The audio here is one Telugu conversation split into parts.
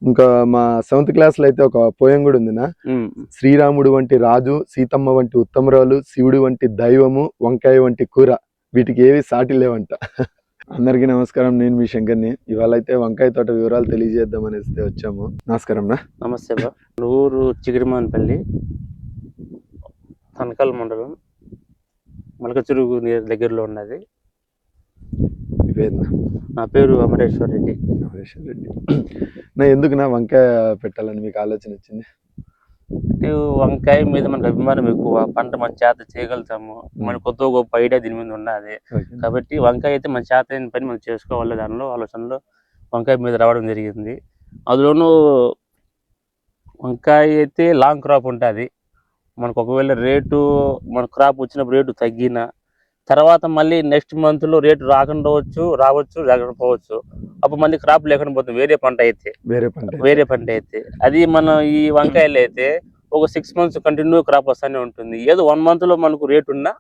ఇంకా మా 7th క్లాస్ లో అయితే ఒక పోయం కూడా ఉందినా, శ్రీరాముడు వంటి రాజు, సీతమ్మ వంటి ఉత్తమరాలు, శివుడు వంటి దైవము, వంకాయ వంటి కూర, వీటికి ఏవి సాటి లేవంట. అందరికీ నమస్కారం, నేను మీ శంకర్ని. ఇవాళ అయితే వంకాయ తోట వివరాలు తెలియజేద్దాం అనేసి వచ్చాము. నమస్కారం నా. నమస్తే బా. ఊరు చిగిరిమాన్పల్లి, తనకల్ మండలం, మలకచురుగు దగ్గరలో ఉన్నది. నా పేరు అమరేశ్వర్ రెడ్డి. నా ఎందుకు నా వంకాయ పెట్టాలని మీకు ఆలోచన వచ్చింది? వంకాయ మీద మనకు అభిమానం ఎక్కువ, పంట మన చేత చేయగలుగుతాము, మన కొత్త గొప్ప ఐడియా దీని మీద ఉన్నది. కాబట్టి వంకాయ అయితే మన చేత అయిన పని మనం చేసుకోవాలి, దానిలో ఆలోచనలో వంకాయ మీద రావడం జరిగింది. అందులోనూ వంకాయ అయితే లాంగ్ క్రాప్ ఉంటుంది. మనకు ఒకవేళ రేటు మన క్రాప్ వచ్చినప్పుడు రేటు తగ్గిన తర్వాత మళ్ళీ నెక్స్ట్ మంత్లో రేటు రావచ్చు రాకపోవచ్చు. అప్పుడు మళ్ళీ క్రాప్ లేకుండా పోతుంది. వేరే పంట అయితే అది మన ఈ వంకాయలు అయితే ఒక 6 months కంటిన్యూ క్రాప్ వస్తూనే ఉంటుంది. ఏదో 1 monthలో మనకు రేటు ఉన్నా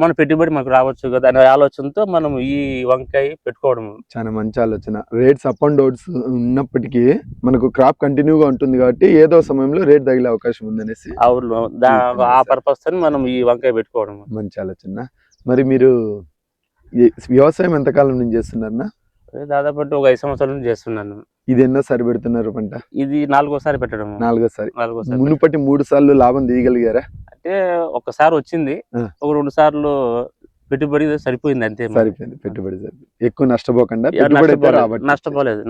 మన పెట్టుబడి మనకు రావచ్చు కదా అనే ఆలోచనతో మనం ఈ వంకాయ పెట్టుకోవడం చాలా మంచి ఆలోచన. రేట్స్ అప్ అండ్ డౌన్స్ ఉన్నప్పటికీ మనకు క్రాప్ కంటిన్యూగా ఉంటుంది కాబట్టి ఏదో సమయంలో రేట్ తగిలే అవకాశం ఉందనేసి ఆ పర్పస్ తో మనం ఈ వంకాయ పెట్టుకోవడం మంచి ఆలోచన. మరి మీరు వ్యవసాయం ఎంతకాలం నుంచి చేస్తున్నారన్నా? దాదాపు ఒక 5 సంవత్సరాల నుంచి చేస్తున్నాను. ఇది ఎన్నోసారి పెడుతున్నారు పంట? ఇది 4వసారి పెట్టడం. 4వసారి. మునుపటి 3 సార్లు లాభం తీయగలిగారా? అంటే ఒకసారి వచ్చింది, ఒక 2 సార్లు పెట్టుబడి సరిపోయింది, అంతే. సరిపోయింది, పెట్టుబడి సరిపోయింది. ఎక్కువ నష్టపోకుండా నష్టపోలేదు.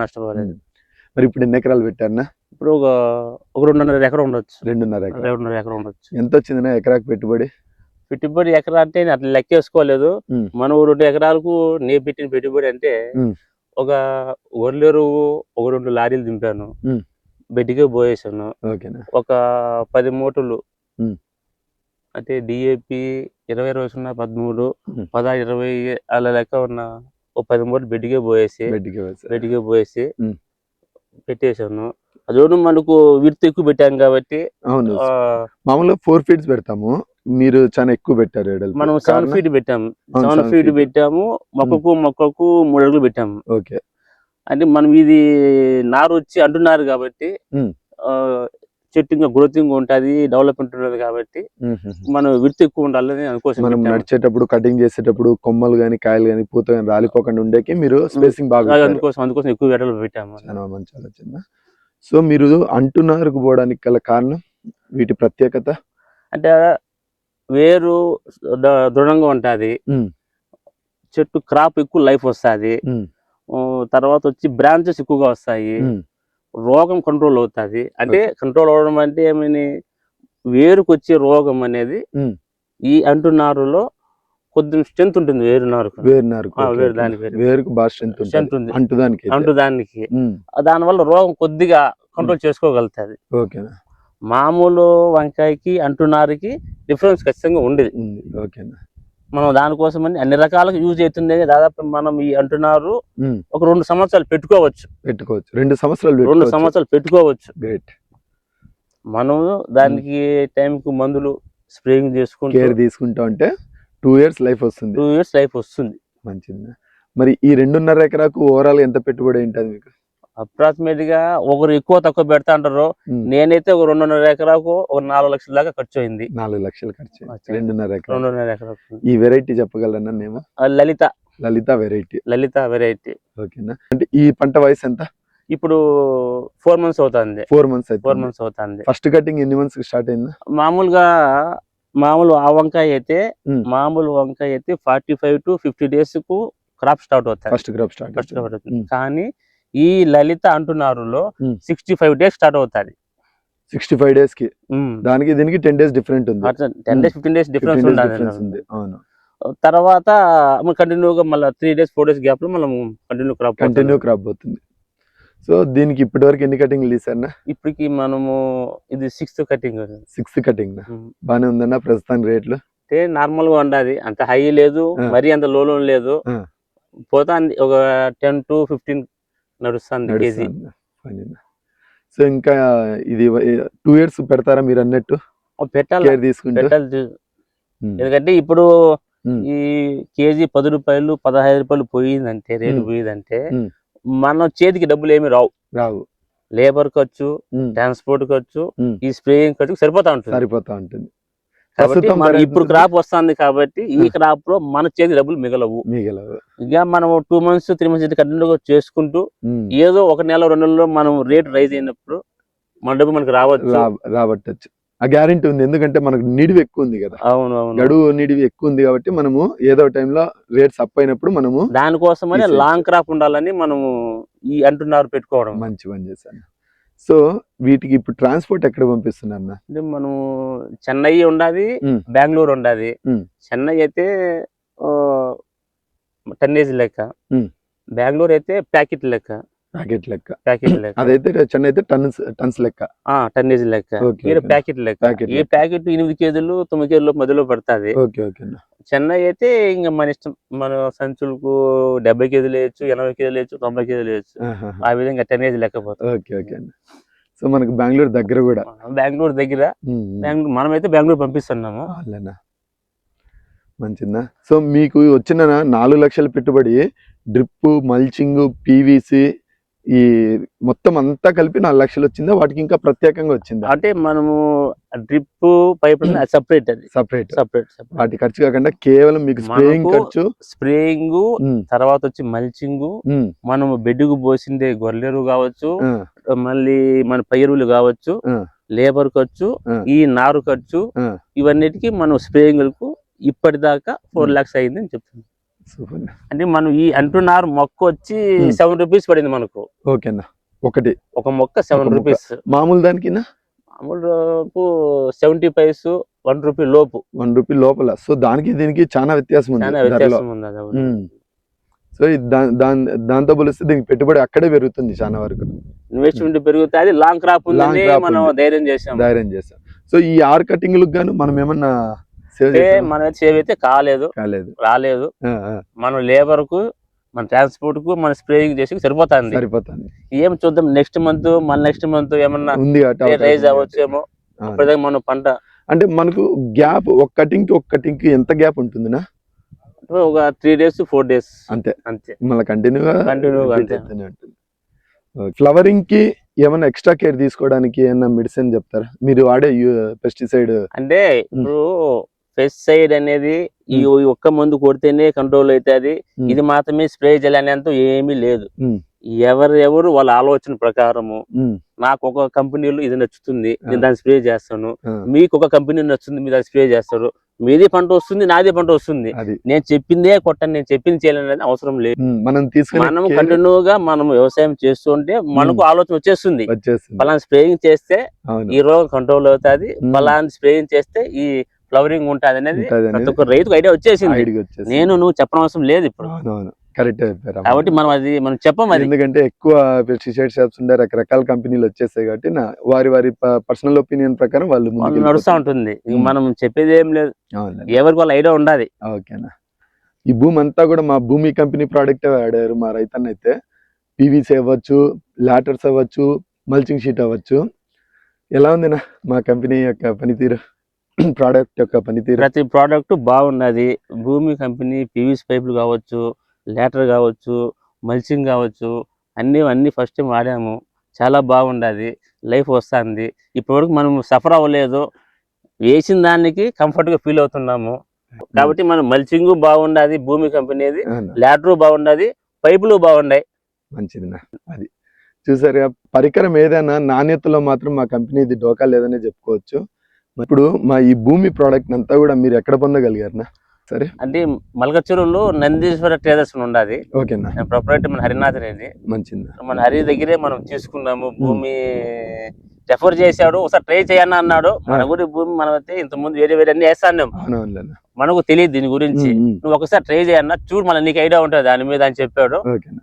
మరి ఇప్పుడు ఎన్ని ఎకరాలు పెట్టారన్నా? ఇప్పుడు ఒక 2.5 ఎకరం ఉండొచ్చు. 2.5 ఎకరం ఉండొచ్చు. ఎంత వచ్చిందన్నా ఎకరాకు పెట్టుబడి? ఎకరా అంటే అట్లా లెక్కేసుకోలేదు. మనం 2 ఎకరాలకు నేను పెట్టిన పెట్టుబడి అంటే ఒక ఒర్లెరువు ఒక 2 లారీలు దింపాను, బెడ్డిగా పోయేసాను. ఒక 10 మూటలు అంటే డిఏపి 20-20-0 13 16-20 అలా లెక్క ఉన్న ఒక 10 మూటలు బెడ్డిగా పోయేసి పెట్టేశాను. అదోను మనకు విర్త్ ఎక్కువ పెట్టాం కాబట్టి. అవును, మామూలుగా 4 feet పెడతాము, మీరు చాలా ఎక్కువ పెట్టారు. మనం 7 feet పెట్టాము. 7 feet పెట్టాము. మొక్కకు 3 అడుగులు పెట్టాము. ఓకే. అంటే మనం ఇది నారు వచ్చి అంటున్నారు కాబట్టి చెట్టు ఇంకా గ్రోతింగ్ ఉంటుంది, డెవలప్మెంట్ ఉంటుంది కాబట్టి మనం విర్త్ ఎక్కువ ఉండాలని అనుకోసం. మనం నడిచేటప్పుడు కటింగ్ చేసేటప్పుడు కొమ్మలు గానీ కాయలు గానీ పూత గానీ రాలిపోకుండా ఉండేకి మీరు స్పేసింగ్ బాగా అందుకోసం ఎక్కువ వెడలు పెట్టాము. చాలా మంచి ఆలోచన. సో మీరు అంటున్నారుకు పోవడానికి గల కారణం, వీటి ప్రత్యేకత అంటే వేరు దృఢంగా ఉంటుంది, చెట్టు క్రాప్ ఎక్కువ లైఫ్ వస్తుంది, తర్వాత వచ్చి బ్రాంచెస్ ఎక్కువగా వస్తాయి, రోగం కంట్రోల్ అవుతుంది. అంటే కంట్రోల్ అవడం అంటే ఏమని, వేరుకు వచ్చే రోగం అనేది ఈ అంటున్నారులో కొద్దిగా స్ట్రెంత్ ఉంటుంది. వేరుకు బాగా స్ట్రెంత్ ఉంది అంటుదానికి. దానివల్ల రోగం కొద్దిగా కంట్రోల్ చేసుకోగలుగుతుంది. మామూలు వంకాయకి అంటున్నారుకి డిఫరెన్స్ ఖచ్చితంగా ఉండేది. మనం దానికోసమని అన్ని రకాలుగా యూజ్ అవుతుంది. దాదాపు మనం ఈ అంటున్నారు ఒక 2 సంవత్సరాలు పెట్టుకోవచ్చు. 2 సంవత్సరాలు పెట్టుకోవచ్చు. మనం దానికి టైంకి మందులు స్ప్రేయింగ్ చేసుకుంటూ కేర్ తీసుకుంటా ఉంటే 2 years లైఫ్ వస్తుంది. 2 years లైఫ్ వస్తుంది. మంచిది. మరి ఈ 2.5 ఎకరాకు ఓవరాల్ ఎంత పెట్టుబడి ఉంటుంది మీకు? అప్రాక్సిమేట్ గా ఒకరు ఎక్కువ తక్కువ పెడతా అంటారు. నేనైతే ఒక 2.5 ఎకరాకు ఒక 4 లక్షల దాకా ఖర్చు అయింది. 4 లక్షలు ఖర్చు 2.5 ఎకరాకు. ఈ ఈ వెరైటీ చెప్పగలరా నేమో? లలిత వెరైటీ. ఓకేనా. అంటే ఈ పంట వయసు ఎంత? ఇప్పుడు 4 months అవుతుంది. 4 months అవుతుంది. ఫస్ట్ కటింగ్ ఎన్ని months స్టార్ట్ అయింది? మామూలు ఆ వంకాయ అయితే 45 to 50 days కు క్రాప్ స్టార్ట్ అవుతుంది. ఫస్ట్ క్రాప్ స్టార్ట్ అవుతుంది. కానీ ఈ లలిత అంటున్నారులో 65 days స్టార్ట్ అవుతుంది. 65 days కి దానికి దీనికి 10 days డిఫరెంట్ ఉంది. 10 days 15 days డిఫరెన్స్ ఉంది. అవును. తర్వాత కంటిన్యూగా మళ్ళీ 3 days 4 days గ్యాప్ లో మనం కంటిన్యూ క్రాప్ పోతుంది. సో దీనికి ఇప్పటి వరకు ఎన్ని కటింగ్లు తీసారన్నా? ఇప్పటికి మనము ఇది 6th కటింగ్. బానే ఉందన్నా ప్రస్తుతానికి రేట్లు? అంటే నార్మల్ గా ఉండాలి, అంత హై లేదు, మరీ అంత లో లేదు, పోతా ఒక 10 to 15 నడుస్తుంది కేజీ. సో ఇంకా ఇది 2 years పెడతారా మీరు అన్నట్టు? పెట్టాలి. ఎందుకంటే ఇప్పుడు ఈ కేజీ 10 రూపాయలు 15 రూపాయలు పోయిందంటే రేటు పోయిందంటే మన చేతికి డబ్బులు ఏమి రావు. లేబర్ ఖర్చు, ట్రాన్స్పోర్ట్ ఖర్చు, ఈ స్ప్రేయింగ్ ఖర్చు సరిపోతా ఉంటుంది. కాబట్టి ప్రస్తుతం మనం ధర ఇప్పుడు ఎంత క్రాప్ వస్తుంది కాబట్టి ఈ క్రాప్ లో మన చేతి డబ్బులు మిగలవు. ఇక మనం 2 months 3 months కంటిన్యూగా చేసుకుంటూ ఏదో 1 నెల 2 నెలల్లో మనం రేట్ రైజ్ అయినప్పుడు మన డబ్బు మనకు రాబట్టచ్చు. ఆ గ్యారెంటీ ఉంది, ఎందుకంటే మనకు నిడివి ఎక్కువ ఉంది కదా. అవును, గడువు నిడివి ఎక్కువ ఉంది కాబట్టి మనము ఏదో టైంలో రేట్స్ అప్ అయినప్పుడు మనము దానికోసమనే లాంగ్ క్రాప్ ఉండాలని మనము ఈ అంటున్నారు పెట్టుకోవడం. మంచి పని చేశాను. సో వీటికి ఇప్పుడు ట్రాన్స్పోర్ట్ ఎక్కడ పంపిస్తున్నారు? అంటే మనం చెన్నై ఉండాది, బెంగళూరు ఉండాది. చెన్నై అయితే టన్నేజ్ లెక్క, బెంగళూరు అయితే ప్యాకెట్ లెక్క. అదైతే చెన్నై అయితే టన్స్ లెక్క, టన్నేజ్ లెక్క. ప్యాకెట్ లెక్క. ఈ ప్యాకెట్ 8 కేజీలు 9 కేజీలు మధ్యలో పడుతుంది. చెన్నై అయితే ఇంకా మన ఇష్టం, మన సంచులకు 70 కేజీలు వేయచ్చు, 80 కేజీలు వేయచ్చు, 90 కేజీలు వేయచ్చు. ఆ విధంగా టన్నేజ్ లెక్కపోతుంది. సో మనకు బెంగళూరు దగ్గర కూడా, బెంగళూరు దగ్గర మనమైతే బెంగళూరు పంపిస్తున్నాము. మంచిదా. సో మీకు వచ్చిన 4 లక్షల పెట్టుబడి డ్రిప్, మల్చింగ్, పీవీసీ ఈ మొత్తం అంతా కలిపి 4 లక్షలు వచ్చిందా? వాటికి ఇంకా ప్రత్యేకంగా వచ్చిందా? అంటే మనము డ్రిప్ పైప్ సెపరేట్, వాటి ఖర్చు కాకుండా కేవలం మీకు స్ప్రేయింగ్ ఖర్చు, స్ప్రేయింగ్ తర్వాత వచ్చి మల్చింగ్, మనము బెడ్డుకు పోసిండే గొర్రెలు కావచ్చు, మళ్ళీ మన పైరులు కావచ్చు, లేబర్ ఖర్చు, ఈ నారు ఖర్చు, ఇవన్నిటికి మనం స్ప్రేయింగ్ కు ఇప్పటిదాకా 4 lakhs అయింది అని చెప్తున్నాం. అంటే మనం ఈ అంటున్నారు మొక్క వచ్చి 7 rupees పడింది మనకు. ఓకేనా, ఒక మొక్క 7 rupees. మామూలు దానికి మామూలు 70 paise 1 rupee లోపు, 1 rupee లోపల. సో దానికి దీనికి చాలా వ్యత్యాసం ఉంది. సో దాంతో పోలిస్తే దీనికి పెట్టుబడి అక్కడే పెరుగుతుంది చాలా వరకు. ఇన్వెస్ట్మెంట్ పెరుగుతుంది, లాంగ్ క్రాప్ ఉందని మనం ధైర్యం చేసాం. సో ఈ 6 కటింగ్లకు గాను మనం ఏమన్నా మన సేవ్ అయితే రాలేదు. మనం లేబర్ కు, మన ట్రాన్స్పోర్ట్ కు, మన స్ప్రేయింగ్ చేసి సరిపోతుంది. ఏం చూద్దాం నెక్స్ట్ మంత్ ఏమన్నా రైజ్ అవ్వచ్చేమో. అప్పటిదాకా మన పంట అంటే మనకు గ్యాప్ ఒక కటింగ్ కి ఎంత గ్యాప్ ఉంటుందినా? ఒక 3 days 4 days అంతే. మళ్ళీ కంటిన్యూగా ఉంటుంది. ఫ్లవరింగ్ కి ఏమన్నా ఎక్స్ట్రా కేర్ తీసుకోవడానికి ఏమన్నా మెడిసిన్ చెప్తారా? మీరు వాడే పెస్టిసైడ్ అంటే ఇప్పుడు పెస్టిసైడ్ అనేది ఈ ఒక్క మందు కొడితేనే కంట్రోల్ అవుతుంది, ఇది మాత్రమే స్ప్రే చేయాలనేంత ఏమీ లేదు. ఎవరు వాళ్ళ ఆలోచన ప్రకారము, నాకు ఒక కంపెనీలో ఇది నచ్చుతుంది నేను దాన్ని స్ప్రే చేస్తాను, మీకు ఒక కంపెనీ నచ్చుతుంది మీరు దాన్ని స్ప్రే చేస్తారు, మీది పంట వస్తుంది నాది పంట వస్తుంది, నేను చెప్పిందే కొట్టండి నేను చెప్పింది చేయాలనేది అవసరం లేదు. మనం కంటిన్యూగా మనం వ్యవసాయం చేస్తుంటే మనకు ఆలోచన వచ్చేస్తుంది, పలానా స్ప్రేయింగ్ చేస్తే ఈ రోగం కంట్రోల్ అవుతుంది, పలానా స్ప్రేయింగ్ చేస్తే ఈ ఫ్లవరింగ్ ఉంటుంది అనేది ప్రతి ఒక్క రైతుకు ఐడియా వచ్చేసింది. నువ్వు చెప్పనవసరం లేదు ఇప్పుడు. కరెక్ట్ చెప్పారు. కాబట్టి మనం చెప్పం అది, ఎందుకంటే ఎక్కువ పెస్టిసైడ్ షాప్స్ ఉండే రకరకాల కంపెనీలు వచ్చేస్తాయి కాబట్టి వారి పర్సనల్ ఒపీనియన్ ప్రకారం వాళ్ళు నడుస్తూ ఉంటుంది. మనం చెప్పేది ఏం లేదు, ఎవరికి వాళ్ళ ఐడియా ఉండాలి. ఓకేనా. ఈ భూమి అంతా కూడా మా భూమి కంపెనీ ప్రోడక్ట్ వాడారు మా రైతన్న అయితే. పీవీసీ అవ్వచ్చు, లాటర్స్ అవ్వచ్చు, మల్చింగ్ షీట్ అవ్వచ్చు. ఎలా ఉందినా మా కంపెనీ యొక్క పనితీరు, ప్రోడక్ట్ యొక్క పనితీరు? ప్రతి ప్రోడక్ట్ బాగున్నది. భూమి కంపెనీ పీవీసీ పైపులు కావచ్చు, లేటర్ కావచ్చు, మల్చింగ్ కావచ్చు, అన్ని ఫస్ట్ టైం వాడాము. చాలా బాగుండదు, లైఫ్ వస్తుంది. ఇప్పటివరకు మనం సఫర్ అవ్వలేదు, వేసిన దానికి కంఫర్ట్గా ఫీల్ అవుతున్నాము. కాబట్టి మనం మల్చింగ్ బాగుండదు, భూమి కంపెనీది లేటర్ బాగుండదు, పైపులు బాగున్నాయి. మంచిది. అది చూసారుగా, పరికరం ఏదైనా నాణ్యతలో మాత్రం మా కంపెనీది డోకా లేదనే చెప్పుకోవచ్చు. ఇప్పుడు మా ఈ భూమి ప్రోడక్ట్ అంతా కూడా మీరు ఎక్కడ పొందగలిగారునా? సరే, అంటే మల్కచెరువులో నందీశ్వర ట్రేడర్స్ ఉన్నది. ఓకేనా. ప్రొపరేటర్ మన హరినాథ్ రెడ్డి. మంచిది. మన హరి దగ్గరే మనం తీసుకున్నాము. భూమి రెఫర్ చేశాడు, ఒకసారి ట్రై చేయన్నా అన్నాడు. మన గురి భూమి మనం అయితే ఇంత ముందు వేరే అన్ని వేస్తాను, మనకు తెలియదు దీని గురించి, నువ్వు ఒకసారి ట్రై చేయన్నా చూడు, మళ్ళీ నీకు ఐడియా ఉంటుంది దాని మీద అని చెప్పాడు.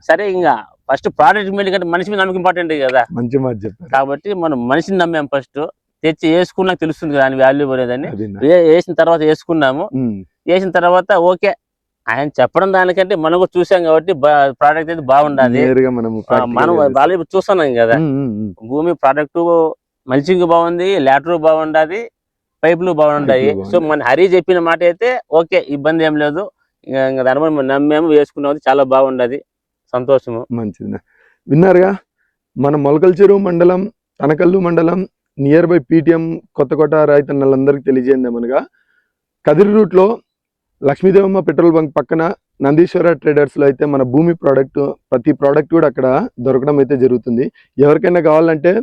సరే, ఇంకా ఫస్ట్ ప్రోడక్ట్ మీద కంటే మనిషి మీద నమ్మకం ఇంపార్టెంట్ కదా. మంచి మాట చెప్పారు. కాబట్టి మనం మనిషిని నమ్మాం. ఫస్ట్ తెచ్చి వేసుకున్నాక తెలుస్తుంది కదా వాల్యూ పోలేదని. వేసిన తర్వాత వేసుకున్నాము. వేసిన తర్వాత ఓకే ఆయన చెప్పడం దానికంటే మనం కూడా చూసాం కాబట్టి ప్రోడక్ట్ అయితే బాగుండాలి. మనం వాళ్ళు చూస్తున్నాం కదా, భూమి ప్రోడక్ట్ మల్చింగ్ బాగుంది, లేటర్ బాగుండదు, పైపులు బాగుంటాయి. సో మన హరి చెప్పిన మాట అయితే ఓకే, ఇబ్బంది ఏం లేదు. ఇంకా దాని మనం నమ్మాము, వేసుకున్నాము, చాలా బాగుండదు, సంతోషము. మంచిది. విన్నారుగా, మన మొలకల్చెరువు మండలం, తనకల్లు మండలం, నియర్ బై పీటీఎం, కొత్తకోట రైతన్నలందరికీ తెలియజేయమనగా కదిరి రూట్లో లక్ష్మీదేవమ్మ పెట్రోల్ బంక్ పక్కన నందీశ్వర ట్రేడర్స్లో అయితే మన భూమి ప్రోడక్ట్, ప్రతి ప్రోడక్ట్ కూడా అక్కడ దొరకడం అయితే జరుగుతుంది. ఎవరికైనా కావాలంటే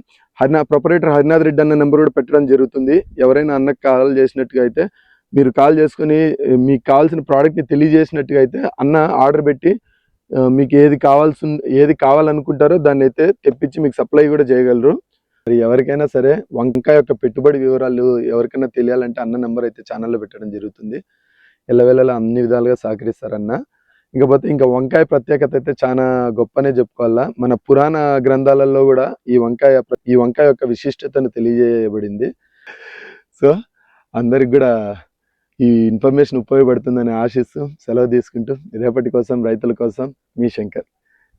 ప్రొపరేటర్ హరినాథ్ రెడ్డి అన్న నెంబర్ కూడా పెట్టడం జరుగుతుంది. ఎవరైనా అన్నకు కాల్ చేసినట్టుగా అయితే మీరు కాల్ చేసుకుని మీకు కావాల్సిన ప్రోడక్ట్ని తెలియజేసినట్టుగా అయితే అన్న ఆర్డర్ పెట్టి మీకు ఏది కావాలనుకుంటారో దాన్ని అయితే తెప్పించి మీకు సప్లై కూడా చేయగలరు. మరి ఎవరికైనా సరే వంకాయ యొక్క పెట్టుబడి వివరాలు ఎవరికైనా తెలియాలంటే అన్న నెంబర్ అయితే ఛానల్లో పెట్టడం జరుగుతుంది. ఎల్లవేళలా అన్ని విధాలుగా సహకరిస్తారన్న. ఇకపోతే ఇంకా వంకాయ ప్రత్యేకత అయితే చాలా గొప్పనే చెప్పుకోవాలా. మన పురాణ గ్రంథాలలో కూడా ఈ వంకాయ యొక్క విశిష్టతను తెలియజేయబడింది. సో అందరికి కూడా ఈ ఇన్ఫర్మేషన్ ఉపయోగపడుతుందని ఆశిస్తూ సెలవు తీసుకుంటూ రేపటి కోసం రైతుల కోసం మీ శంకర్.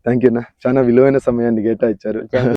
థ్యాంక్ యూ అన్న, చాలా విలువైన సమయాన్ని కేటాయించారు.